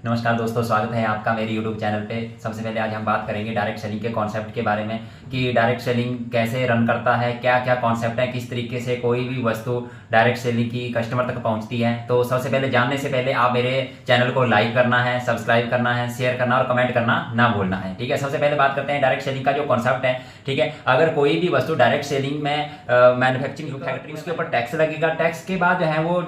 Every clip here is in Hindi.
नमस्कार दोस्तों, स्वागत है आपका मेरे YouTube चैनल पे। सबसे पहले आज हम बात करेंगे डायरेक्ट सेलिंग के कॉन्सेप्ट के बारे में कि डायरेक्ट सेलिंग कैसे रन करता है, क्या क्या कॉन्सेप्ट है, किस तरीके से कोई भी वस्तु डायरेक्ट सेलिंग की कस्टमर तक पहुंचती है। तो सबसे पहले जानने से पहले आप मेरे चैनल को लाइक करना है, सब्सक्राइब करना है, शेयर करना और कमेंट करना ना भूलना है। ठीक है, सबसे पहले बात करते हैं डायरेक्ट सेलिंग का जो कॉन्सेप्ट है। ठीक है, अगर कोई भी वस्तु डायरेक्ट सेलिंग में मैन्युफैक्चरिंग फैक्ट्री, उसके ऊपर टैक्स लगेगा। टैक्स के बाद जो है वो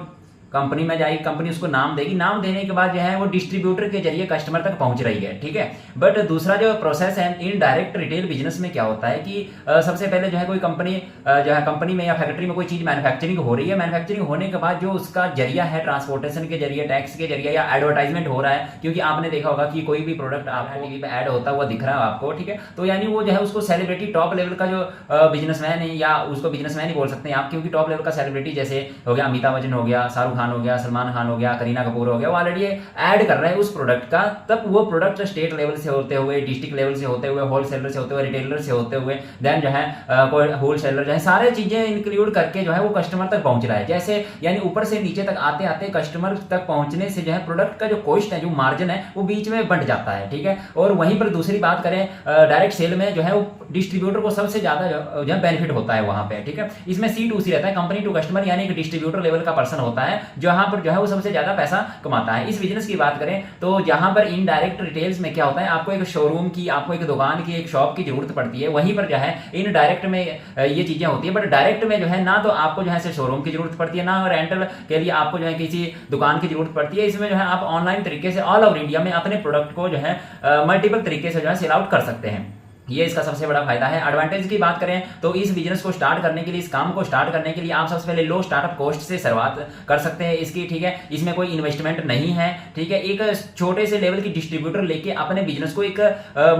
कंपनी में जाएगी, कंपनी उसको नाम देगी, नाम देने के बाद जो है वो डिस्ट्रीब्यूटर के जरिए कस्टमर तक पहुंच रही है। ठीक है, बट दूसरा जो प्रोसेस है इन डायरेक्ट रिटेल बिजनेस में क्या होता है कि सबसे पहले जो है कोई कंपनी जो है कंपनी में या फैक्ट्री में कोई चीज मैन्युफैक्चरिंग हो रही है। मैन्युफैक्चरिंग होने के बाद जो उसका जरिया है ट्रांसपोर्टेशन के जरिए, टैक्स के जरिए या एडवर्टाइजमेंट हो रहा है, क्योंकि आपने देखा होगा कि कोई भी प्रोडक्ट आपको टीवी पे ऐड होता हुआ दिख रहा है आपको। ठीक है, तो यानी वो जो है उसको सेलिब्रिटी टॉप लेवल का जो बिजनेसमैन है, या उसको बिजनेसमैन ही बोल सकते हैं आप, क्योंकि टॉप लेवल का सेलिब्रिटी जैसे हो गया अमिताभ बच्चन हो गया, शाहरुख खान हो गया, सलमान हो गया, करीना कपूर हो गया, वो ऑलरेडी ऐड कर रहे हैं उस प्रोडक्ट का। तब वो प्रोडक्ट स्टेट लेवल से होते हुए, डिस्ट्रिक्ट लेवल से होते हुए, होलसेलर से होते हुए, रिटेलर से होते हुए, देन जो है कोई होलसेलर जो है, सारे चीजें इंक्लूड करके जो है वो कस्टमर तक पहुंच रहा है। जैसे यानी ऊपर से नीचे तक आते आते कस्टमर तक पहुंचने से जो है प्रोडक्ट का जो कॉस्ट है, जो मार्जिन है, वो बीच में बंट जाता है। ठीक है, और वहीं पर दूसरी बात करें डायरेक्ट सेल में जो है वो डिस्ट्रीब्यूटर को सबसे ज्यादा जो है बेनिफिट होता है वहां पे। ठीक है, इसमें C2C रहता है, कंपनी टू कस्टमर, यानी कि डिस्ट्रीब्यूटर लेवल का पर्सन होता है जहां पर जो है वो सबसे ज्यादा पैसा कमाता है। इस बिजनेस की बात करें तो जहां पर इनडायरेक्ट रिटेल्स में क्या होता है, आपको एक शोरूम की, आपको एक दुकान की, एक शॉप की जरूरत पड़ती है। वहीं पर जो है इन डायरेक्ट में ये चीजें होती है। बट डायरेक्ट में जो है ना तो आपको जो है शोरूम की जरूरत पड़ती है, ना रेंटल के लिए आपको जो है किसी दुकान की जरूरत पड़ती है। इसमें जो है आप ऑनलाइन तरीके से ऑल ओवर इंडिया में अपने प्रोडक्ट को जो है मल्टीपल तरीके से जो है सेल आउट कर सकते हैं। ये इसका सबसे बड़ा फायदा है। एडवांटेज की बात करें तो इस बिजनेस को स्टार्ट करने के लिए, इस काम को स्टार्ट करने के लिए आप सबसे पहले लो स्टार्टअप कॉस्ट से शुरुआत कर सकते हैं इसकी। ठीक है, इसमें कोई इन्वेस्टमेंट नहीं है। ठीक है, एक छोटे से लेवल की डिस्ट्रीब्यूटर लेके अपने बिजनेस को एक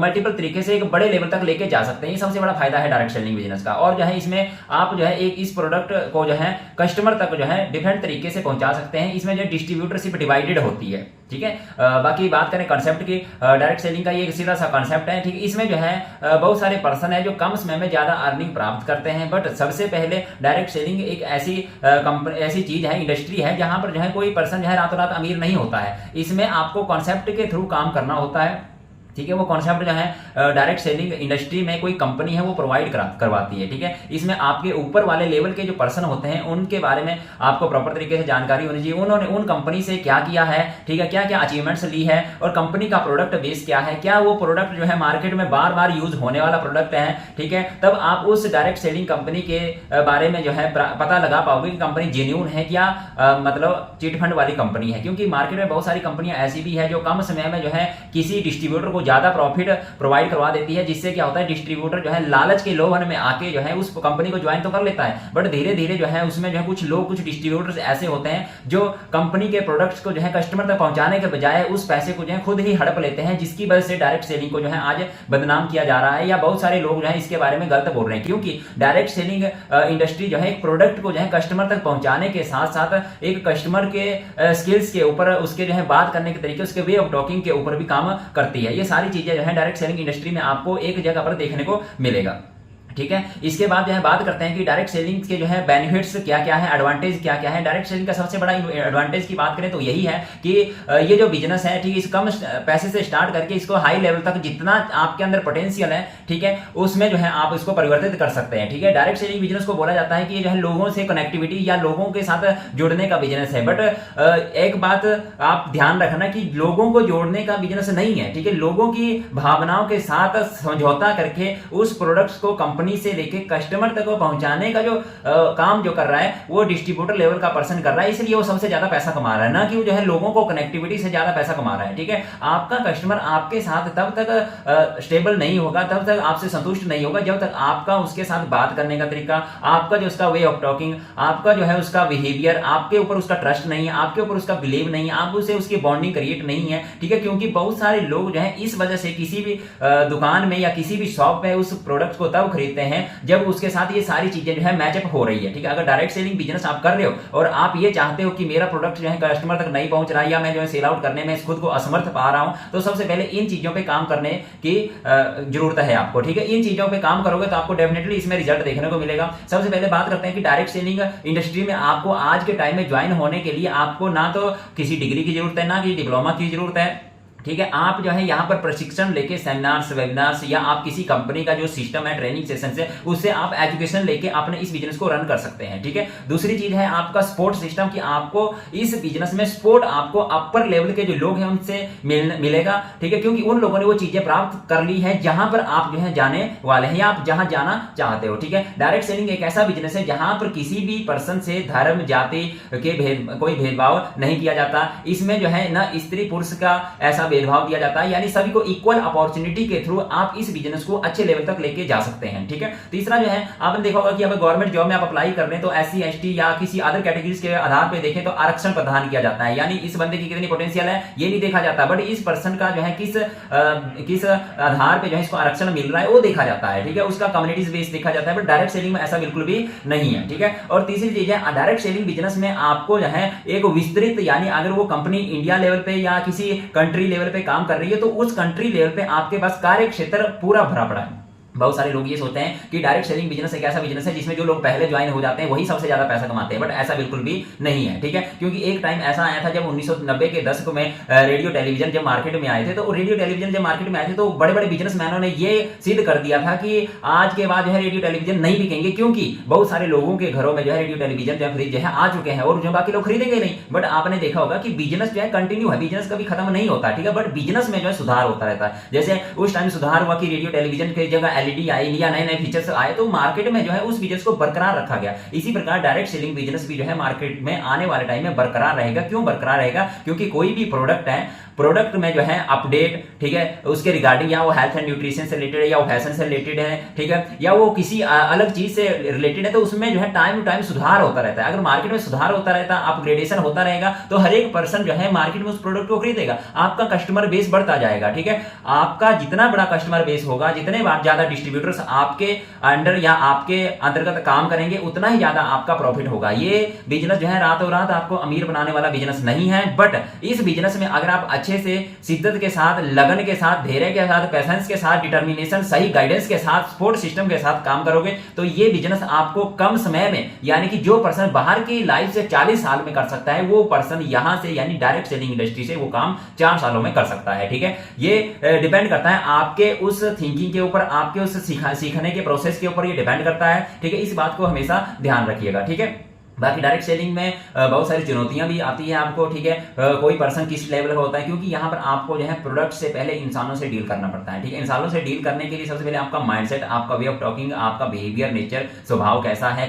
मल्टीपल तरीके से एक बड़े लेवल तक लेके जा सकते हैं। ये सबसे बड़ा फायदा है डायरेक्ट सेलिंग बिजनेस का। और जो है इसमें आप जो है एक इस प्रोडक्ट को जो है कस्टमर तक जो है डिफरेंट तरीके से पहुंचा सकते हैं। इसमें जो डिस्ट्रीब्यूटरशिप डिवाइडेड होती है। ठीक है, बाकी बात करें कंसेप्ट की, डायरेक्ट सेलिंग का ये एक सीधा सा कंसेप्ट है। ठीक है, इसमें जो है बहुत सारे पर्सन है जो कम समय में ज्यादा अर्निंग प्राप्त करते हैं। बट सबसे पहले डायरेक्ट सेलिंग एक ऐसी चीज है, इंडस्ट्री है, जहां पर जो है कोई पर्सन जो है रातों रात अमीर नहीं होता है। इसमें आपको कॉन्सेप्ट के थ्रू काम करना होता है। ठीक है, वो कॉन्सेप्ट जो है डायरेक्ट सेलिंग इंडस्ट्री में कोई कंपनी है वो प्रोवाइड करवाती है। ठीक है, इसमें आपके ऊपर वाले लेवल के जो पर्सन होते हैं उनके बारे में आपको प्रॉपर तरीके से जानकारी होनी चाहिए। उन्होंने उन कंपनी से क्या किया है, ठीक है, क्या क्या अचीवमेंट्स ली है, और कंपनी का प्रोडक्ट बेस क्या है, क्या वो प्रोडक्ट जो है मार्केट में बार बार यूज होने वाला प्रोडक्ट है। ठीक है, तब आप उस डायरेक्ट सेलिंग कंपनी के बारे में जो है पता लगा पाओगे कि कंपनी जेन्युइन है क्या, मतलब चिट फंड वाली कंपनी है। क्योंकि मार्केट में बहुत सारी कंपनियां ऐसी भी है जो कम समय में जो है किसी डिस्ट्रीब्यूटर को ज्यादा प्रॉफिट प्रोवाइड करवा देती है, जिससे क्या होता है डिस्ट्रीब्यूटर जो है लालच के लोभन में आके जो है उस कंपनी को ज्वाइन तो कर लेता है, बट धीरे धीरे जो है उसमें जो है कुछ लोग, कुछ डिस्ट्रीब्यूटर्स ऐसे होते हैं जो कंपनी के प्रोडक्ट्स को जो है कस्टमर तक पहुंचाने के बजाय उस पैसे को जो है खुद ही हड़प लेते हैं, जिसकी वजह से डायरेक्ट सेलिंग को जो है आज बदनाम किया जा रहा है, या बहुत सारे लोग जो है इसके बारे में गलत बोल रहे हैं। क्योंकि डायरेक्ट सेलिंग इंडस्ट्री जो है एक प्रोडक्ट को जो है कस्टमर तक पहुंचाने के साथ साथ एक कस्टमर के स्किल्स के ऊपर, उसके जो है बात करने के तरीके, उसके वे ऑफ टॉकिंग के ऊपर भी काम करती है। ये सारी चीजें जो है डायरेक्ट सेलिंग इंडस्ट्री में आपको एक जगह पर देखने को मिलेगा। ठीक है, इसके बाद जो है बात करते हैं कि डायरेक्ट सेलिंग के जो है बेनिफिट्स क्या क्या है, एडवांटेज क्या क्या है। डायरेक्ट सेलिंग का सबसे बड़ा एडवांटेज की बात करें तो यही है कि ये जो बिजनेस है, ठीक है, इस कम पैसे से स्टार्ट करके इसको हाई लेवल तक जितना आपके अंदर पोटेंशियल है, ठीक है, उसमें जो है आप इसको परिवर्तित कर सकते हैं। ठीक है, डायरेक्ट सेलिंग बिजनेस को बोला जाता है कि ये जो है लोगों से कनेक्टिविटी या लोगों के साथ जुड़ने का बिजनेस है। बट एक बात आप ध्यान रखना कि लोगों को जोड़ने का बिजनेस नहीं है। ठीक है, लोगों की भावनाओं के साथ समझौता करके उस प्रोडक्ट्स को कंपनी से लेके कस्टमर तक पहुंचाने का जो काम जो कर रहा है वो डिस्ट्रीब्यूटर लेवल का पर्सन कर रहा है, इसलिए वो सबसे ज्यादा पैसा कमा रहा है, ना कि वो जो है लोगों को कनेक्टिविटी से ज्यादा पैसा कमा रहा है। ठीक है, आपका कस्टमर आपके साथ तब तक स्टेबल नहीं होगा, तब तक आपसे संतुष्ट नहीं होगा, जब तक आपका उसके साथ बात करने का तरीका, आपका जो उसका वे ऑफ टॉकिंग, आपका जो है उसका बिहेवियर, आपके ऊपर उसका ट्रस्ट नहीं है, आपके ऊपर उसका बिलीव नहीं है, आप उसे उसकी बॉन्डिंग क्रिएट नहीं है। ठीक है, क्योंकि बहुत सारे लोग जो है इस वजह से किसी भी दुकान में या किसी भी शॉप में उस प्रोडक्ट को तब खरीद देखते हैं जब उसके साथ ये सारी चीजें जो है मैचअप हो रही है, ठीक है। अगर डायरेक्ट सेलिंग बिजनेस आप कर रहे हो और आप ये चाहते हो कि मेरा प्रोडक्ट जो है कस्टमर तक नहीं पहुंच रहा है या मैं जो है सेल आउट करने में खुद को असमर्थ पा रहा हूं, तो सबसे पहले इन चीजों पे काम करने की जरूरत है आपको, ठीक है। इन चीजों पे काम करोगे तो आपको डेफिनेटली इसमें रिजल्ट देखने को मिलेगा। सबसे पहले बात करते हैं कि डायरेक्ट सेलिंग इंडस्ट्री में आपको आज के टाइम में ज्वाइन होने के लिए आपको ना तो किसी डिग्री की जरूरत है, ना कि डिप्लोमा की जरूरत है, ठीक है। आप जो है यहाँ पर प्रशिक्षण लेके सेमिनार्स, वेबिनार्स या आप किसी कंपनी का जो सिस्टम है, ट्रेनिंग सेशन से, उससे आप एजुकेशन लेके अपने इस बिजनेस को रन कर सकते हैं, ठीक है। दूसरी चीज है आपका सपोर्ट सिस्टम, कि आपको इस बिजनेस में सपोर्ट आपको अपर लेवल के जो लोग हैं उनसे मिलेगा, ठीक है, क्योंकि उन लोगों ने वो चीजें प्राप्त कर ली है जहां पर आप जो है जाने वाले हैं या आप जहां जाना चाहते हो, ठीक है। डायरेक्ट सेलिंग एक ऐसा बिजनेस है जहां पर किसी भी पर्सन से धर्म, जाति के कोई भेदभाव नहीं किया जाता। इसमें जो है ना स्त्री पुरुष का ऐसा भेदभाव दिया जाता है, यानी सभी को इक्वल अपॉर्चुनिटी के थ्रू आप इस बिजनेस को अच्छे लेवल तक लेके जा सकते हैं, ठीक है। तीसरा जो है आपने देखा होगा कि अगर गवर्नमेंट जॉब में आप अप्लाई कर रहे हैं तो SC ST या किसी अदर कैटेगरीज के आधार पे देखें तो आरक्षण प्रदान किया जाता है, यानी इस बंदे की कितनी पोटेंशियल है ये नहीं देखा जाता, बट इस पर्सन का जो है किस आधार पे जो है इसको आरक्षण मिल रहा है वो देखा जाता है, ठीक है। उसका कम्युनिटीज बेस देखा जाता है, बट डायरेक्ट सेलिंग में ऐसा बिल्कुल भी नहीं है, ठीक है। और तीसरी चीज है डायरेक्ट सेलिंग बिजनेस में आपको जो है एक विस्तृत, यानी अगर वो कंपनी इंडिया लेवल पे या किसी कंट्री लेवल पे काम कर रही है तो उस कंट्री लेवल पे आपके पास कार्य क्षेत्र पूरा भरा पड़ा है। बहुत सारे लोग ये सोचते हैं कि डायरेक्ट सेलिंग बिजनेस एक ऐसा बिजनेस है जिसमें जो लोग पहले ज्वाइन हो जाते हैं वही सबसे ज्यादा पैसा कमाते हैं, बट ऐसा बिल्कुल भी नहीं है, ठीक है। क्योंकि एक टाइम ऐसा आया था जब 1990 के दशक में रेडियो टेलीविजन जब मार्केट में आए थे, तो रेडियो टेलीविजन जब मार्केट में आए थे तो बड़े बड़े बिजनेसमैनों ने ये सिद्ध कर दिया था कि आज के बाद जो है रेडियो टेलीविजन नहीं बिकेंगे, क्योंकि बहुत सारे लोगों के घरों में जो है रेडियो टेलीविजन जो फ्रिज जो है आ चुके हैं और जो बाकी लोग खरीदेंगे नहीं। बट आपने देखा होगा कि बिजनेस जो है कंटिन्यू है, बिजनेस कभी खत्म नहीं होता, ठीक है, बट बिजनेस में जो है सुधार होता रहता है। जैसे उस टाइम सुधार हुआ कि रेडियो टेलीविजन की जगह LED आई या नए फीचर्स आए तो मार्केट में जो है उस बिजनेस को बरकरार रखा गया। इसी प्रकार डायरेक्ट सेलिंग बिजनेस भी जो है मार्केट में आने वाले टाइम में बरकरार रहेगा। क्यों बरकरार रहेगा? क्योंकि कोई भी प्रोडक्ट है, प्रोडक्ट में जो है अपडेट, ठीक है, उसके रिगार्डिंग या वो हेल्थ एंड न्यूट्रिशन से रिलेटेड है या वो फैशन से रिलेटेड है, ठीक है, या वो किसी अलग चीज से रिलेटेड है, तो उसमें जो है टाइम टू टाइम सुधार होता रहता है। अगर मार्केट में सुधार होता रहता, अपग्रेडेशन होता रहेगा, तो हर एक पर्सन जो है मार्केट में उस प्रोडक्ट को खरीदेगा, आपका कस्टमर बेस बढ़ता जाएगा, ठीक है। आपका जितना बड़ा कस्टमर बेस होगा, जितने ज्यादा डिस्ट्रीब्यूटर्स आपके अंडर या आपके अंतर्गत काम करेंगे, उतना ही ज्यादा आपका प्रॉफिट होगा। ये बिजनेस जो है रातों रात आपको अमीर बनाने वाला बिजनेस नहीं है, बट इस बिजनेस में अगर आप अच्छे से शिद्दत के साथ, लगन के साथ, धैर्य के साथ, पेशेंस के साथ, डिटर्मिनेशन, सही गाइडेंस के साथ, सपोर्ट सिस्टम के साथ काम करोगे तो ये बिजनेस आपको कम समय में, यानी कि जो पर्सन बाहर की लाइफ से 40 साल में कर सकता है, वो पर्सन यहां से यानी डायरेक्ट सेलिंग इंडस्ट्री से वो काम 4 सालों में कर सकता है, ठीक है। ये डिपेंड करता है आपके उस थिंकिंग के ऊपर, आपके उस सीखने के प्रोसेस के ऊपर ये डिपेंड करता है, ठीक है। इस बात को हमेशा ध्यान रखिएगा, ठीक है। बाकी डायरेक्ट सेलिंग में बहुत सारी चुनौतियां भी आती है आपको, ठीक है। कोई पर्सन किस लेवल का होता है, क्योंकि यहां पर आपको जो है प्रोडक्ट से पहले इंसानों से डील करना पड़ता है, ठीक है। इंसानों से डील करने के लिए सबसे पहले आपका माइंडसेट, आपका वे ऑफ टॉकिंग, आपका बिहेवियर, नेचर, स्वभाव कैसा है,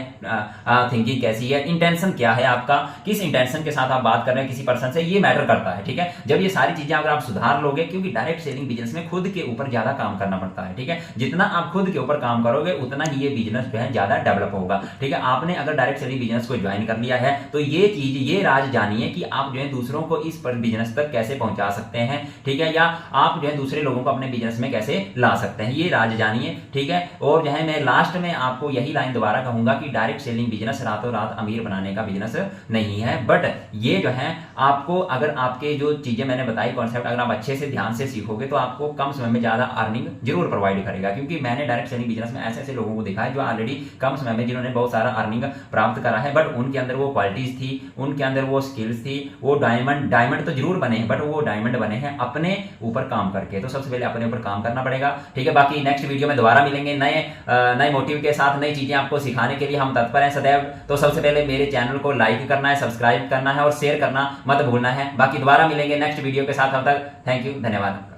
थिंकिंग कैसी है, इंटेंशन क्या है आपका, किस इंटेंशन के साथ आप बात कर रहे हैं किसी पर्सन से, ये मैटर करता है, ठीक है। जब ये सारी चीजें अगर आप सुधार लोगे, क्योंकि डायरेक्ट सेलिंग बिजनेस में खुद के ऊपर ज्यादा काम करना पड़ता है, ठीक है। जितना आप खुद के ऊपर काम करोगे उतना ही ये बिजनेस जो है ज्यादा डेवलप होगा, ठीक है। आपने अगर डायरेक्ट सेलिंग बिजनेस को ज्वाइन कर लिया है तो ये चीज, ये राज जानिए कि आप जो है दूसरों को इस पर बिजनेस तक कैसे पहुंचा सकते हैं, ठीक है, या आप जो है दूसरे लोगों को अपने बिजनेस में कैसे ला सकते हैं, ये राज जानिए, ठीक है। और जो है मैं लास्ट में आपको यही लाइन दोबारा कहूंगा कि डायरेक्ट सेलिंग बिजनेस रातों रात अमीर बनाने का बिजनेस नहीं है, बट ये जो है आपको, अगर आपके जो चीजें मैंने बताई कॉन्सेप्ट, अगर आप अच्छे से ध्यान से सीखोगे तो आपको कम समय में ज्यादा अर्निंग जरूर प्रोवाइड करेगा। क्योंकि मैंने डायरेक्ट सेलिंग बिजनेस में ऐसे ऐसे लोगों को देखा है जो ऑलरेडी कम समय में जिन्होंने बहुत सारा अर्निंग प्राप्त करा है, बट उनके अंदर वो क्वालिटीज थी, उनके अंदर वो स्किल्स थी, वो डायमंड तो जरूर बने हैं, बट वो डायमंड बने हैं अपने ऊपर काम करके। तो सबसे पहले अपने ऊपर काम करना पड़ेगा, ठीक है। बाकी नेक्स्ट वीडियो में दोबारा मिलेंगे नए मोटिव के साथ, नई चीजें आपको सिखाने के लिए हम तत्पर हैं सदैव। तो सबसे पहले मेरे चैनल को लाइक करना है, सब्सक्राइब करना है और शेयर करना मत भूलना है। बाकी दोबारा मिलेंगे नेक्स्ट वीडियो के साथ, तब तक थैंक यू, धन्यवाद।